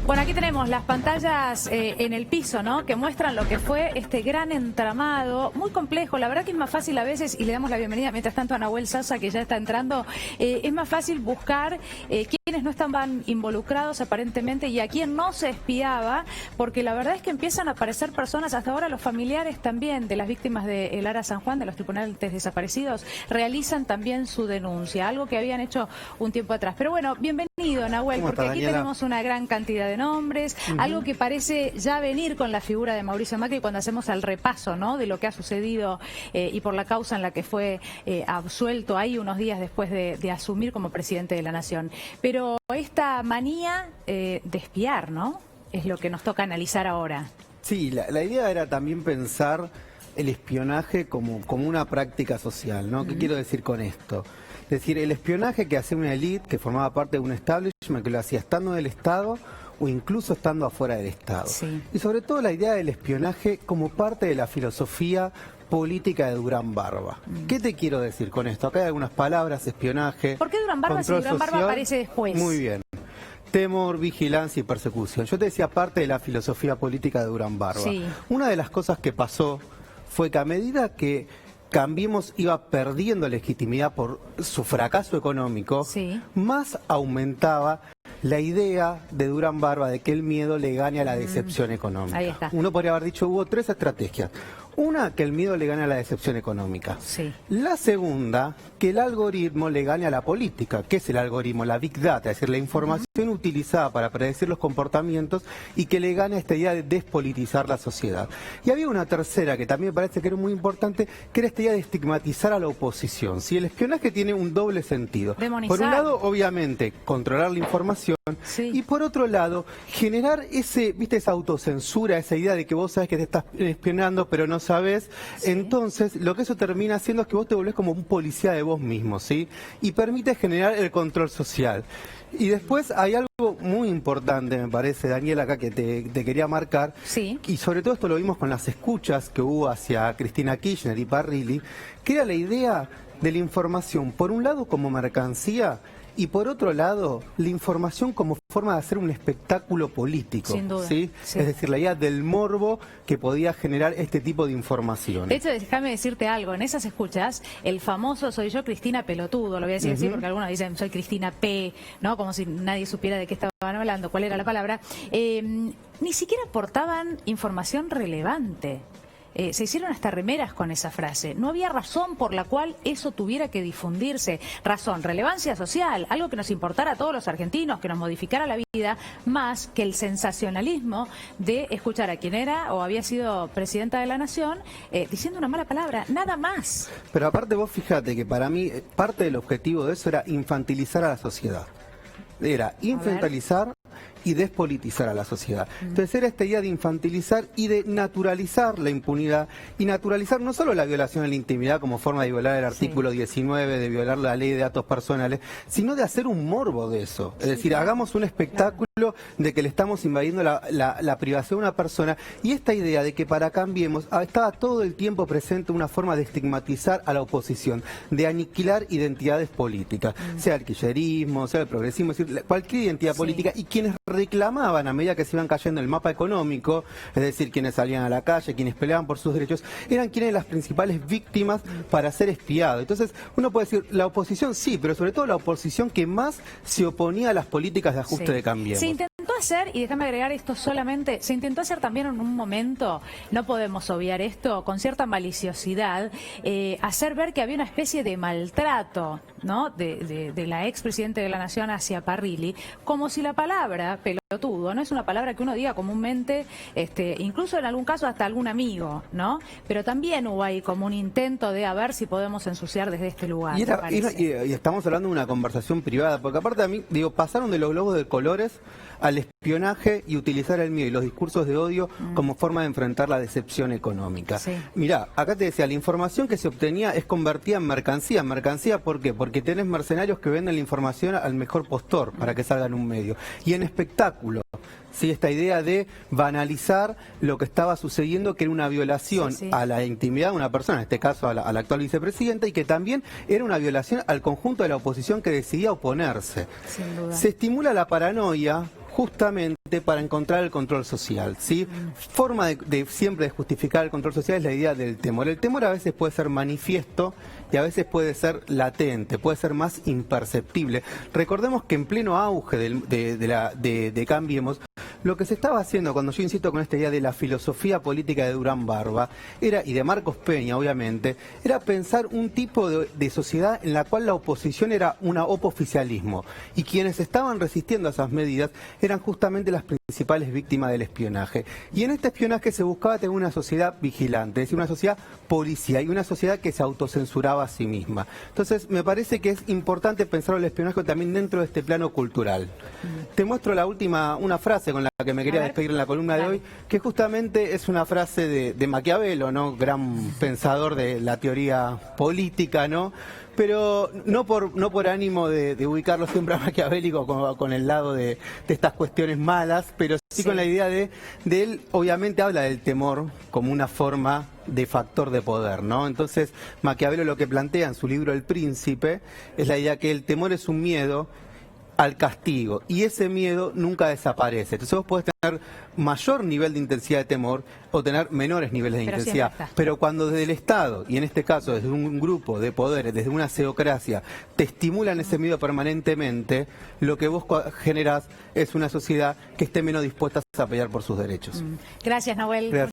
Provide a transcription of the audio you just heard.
Bueno, aquí tenemos las pantallas en el piso, ¿no? Que muestran lo que fue este gran entramado, muy complejo. La verdad que es más fácil a veces, y le damos la bienvenida mientras tanto a Nahuel Sasa, que ya está entrando, es más fácil buscar quienes no estaban involucrados aparentemente y a quién no se espiaba, porque la verdad es que empiezan a aparecer personas, hasta ahora los familiares también de las víctimas de el Ara San Juan, de los tripulares desaparecidos, realizan también su denuncia, algo que habían hecho un tiempo atrás. Pero bueno, bienvenido, Nahuel, porque aquí tenemos una gran cantidad de nombres, algo que parece ya venir con la figura de Mauricio Macri cuando hacemos el repaso, ¿no?, de lo que ha sucedido y por la causa en la que fue absuelto ahí unos días después de asumir como presidente de la Nación. Pero esta manía de espiar, ¿no?, es lo que nos toca analizar ahora. Sí, la idea era también pensar el espionaje como una práctica social, ¿no? ¿Qué quiero decir con esto? Es decir, el espionaje que hacía una élite, que formaba parte de un establishment, que lo hacía estando en el Estado o incluso estando afuera del Estado. Sí. Y sobre todo la idea del espionaje como parte de la filosofía política de Durán Barba. ¿Qué te quiero decir con esto? Acá hay algunas palabras: espionaje, ¿por qué Durán Barba si Durán Barba aparece después? Muy bien. Temor, vigilancia y persecución. Yo te decía parte de la filosofía política de Durán Barba. Sí. Una de las cosas que pasó fue que a medida que Cambiemos iba perdiendo legitimidad por su fracaso económico, sí, más aumentaba la idea de Durán Barba de que el miedo le gane a la decepción económica. Ahí está. Uno podría haber dicho, hubo tres estrategias. Una, que el miedo le gane a la decepción económica. Sí. La segunda, que el algoritmo le gane a la política. ¿Qué es el algoritmo? La Big Data, es decir, la información utilizada para predecir los comportamientos y que le gane a esta idea de despolitizar la sociedad. Y había una tercera que también me parece que era muy importante, que era esta idea de estigmatizar a la oposición. Si el espionaje tiene un doble sentido. Demonizar. Por un lado, obviamente, controlar la información. Sí. Y por otro lado, generar esa autocensura, esa idea de que vos sabés que te estás espionando, pero no sabés. Sí. Entonces, lo que eso termina haciendo es que vos te volvés como un policía de vos mismo, ¿sí? Y permite generar el control social. Y después hay algo muy importante, me parece, Daniel, acá que te quería marcar. Sí. Y sobre todo esto lo vimos con las escuchas que hubo hacia Cristina Kirchner y Parrilli, que era la idea de la información, por un lado como mercancía, y por otro lado, la información como forma de hacer un espectáculo político. Sin duda. ¿Sí? Sí. Es decir, la idea del morbo que podía generar este tipo de información. De hecho, déjame decirte algo, en esas escuchas, el famoso "soy yo Cristina Pelotudo", lo voy a decir así porque algunos dicen "soy Cristina P", ¿no? Como si nadie supiera de qué estaban hablando, cuál era la palabra. Ni siquiera aportaban información relevante. Se hicieron hasta remeras con esa frase. No había razón por la cual eso tuviera que difundirse. Razón, relevancia social, algo que nos importara a todos los argentinos, que nos modificara la vida, más que el sensacionalismo de escuchar a quien era o había sido presidenta de la Nación diciendo una mala palabra, nada más. Pero aparte vos fíjate que para mí parte del objetivo de eso era infantilizar a la sociedad. Era infantilizar y despolitizar a la sociedad. Entonces era esta idea de infantilizar y de naturalizar la impunidad y naturalizar no solo la violación de la intimidad como forma de violar el artículo 19, de violar la ley de datos personales, sino de hacer un morbo de eso. Es decir, hagamos un espectáculo de que le estamos invadiendo la privacidad a una persona, y esta idea de que para Cambiemos estaba todo el tiempo presente una forma de estigmatizar a la oposición, de aniquilar identidades políticas, sea el kirchnerismo, sea el progresismo, es decir, cualquier identidad política, y quienes reclamaban a medida que se iban cayendo el mapa económico, es decir, quienes salían a la calle, quienes peleaban por sus derechos, eran quienes las principales víctimas para ser espiados. Entonces, uno puede decir, la oposición sí, pero sobre todo la oposición que más se oponía a las políticas de ajuste de Cambiemos. Se intentó hacer, y déjame agregar esto solamente, se intentó hacer también en un momento, no podemos obviar esto, con cierta maliciosidad, hacer ver que había una especie de maltrato, ¿no?, de la expresidente de la Nación hacia Parrilli, como si la palabra pelotudo no es una palabra que uno diga comúnmente, incluso en algún caso hasta algún amigo, ¿no? Pero también hubo ahí como un intento de a ver si podemos ensuciar desde este lugar. Y estamos hablando de una conversación privada, porque aparte a mí, digo, pasaron de los globos de colores al espionaje y utilizar el miedo y los discursos de odio como forma de enfrentar la decepción económica. Sí. Mirá, acá te decía, la información que se obtenía es convertida en mercancía. ¿Mercancía por qué? Porque tenés mercenarios que venden la información al mejor postor para que salga en un medio. Y en espectáculo. Sí, esta idea de banalizar lo que estaba sucediendo, que era una violación a la intimidad de una persona, en este caso a la actual vicepresidenta, y que también era una violación al conjunto de la oposición que decidía oponerse. Sin duda. Se estimula la paranoia justamente para encontrar el control social, ¿sí? Forma siempre de justificar el control social es la idea del temor. El temor a veces puede ser manifiesto y a veces puede ser latente, puede ser más imperceptible. Recordemos que en pleno auge de Cambiemos, lo que se estaba haciendo, cuando yo insisto con esta idea de la filosofía política de Durán Barba, y de Marcos Peña, obviamente, era pensar un tipo de sociedad en la cual la oposición era un opoficialismo, y quienes estaban resistiendo a esas medidas eran justamente las principales víctimas del espionaje. Y en este espionaje se buscaba tener una sociedad vigilante, es decir, una sociedad policía y una sociedad que se autocensuraba a sí misma. Entonces, me parece que es importante pensar el espionaje también dentro de este plano cultural. Te muestro una frase con la que me quería despedir en la columna de hoy, que justamente es una frase de Maquiavelo, ¿no? Gran pensador de la teoría política, ¿no? Pero no por ánimo de ubicarlo siempre a maquiavélico con el lado de estas cuestiones malas, pero sí con la idea de él, obviamente habla del temor como una forma de factor de poder, ¿no? Entonces, Maquiavelo lo que plantea en su libro El Príncipe es la idea que el temor es un miedo al castigo, y ese miedo nunca desaparece. Entonces vos podés tener mayor nivel de intensidad de temor o tener menores niveles de intensidad, pero cuando desde el Estado, y en este caso desde un grupo de poderes, desde una ceocracia, te estimulan ese miedo permanentemente, lo que vos generás es una sociedad que esté menos dispuesta a pelear por sus derechos. Gracias, Nahuel. Gracias.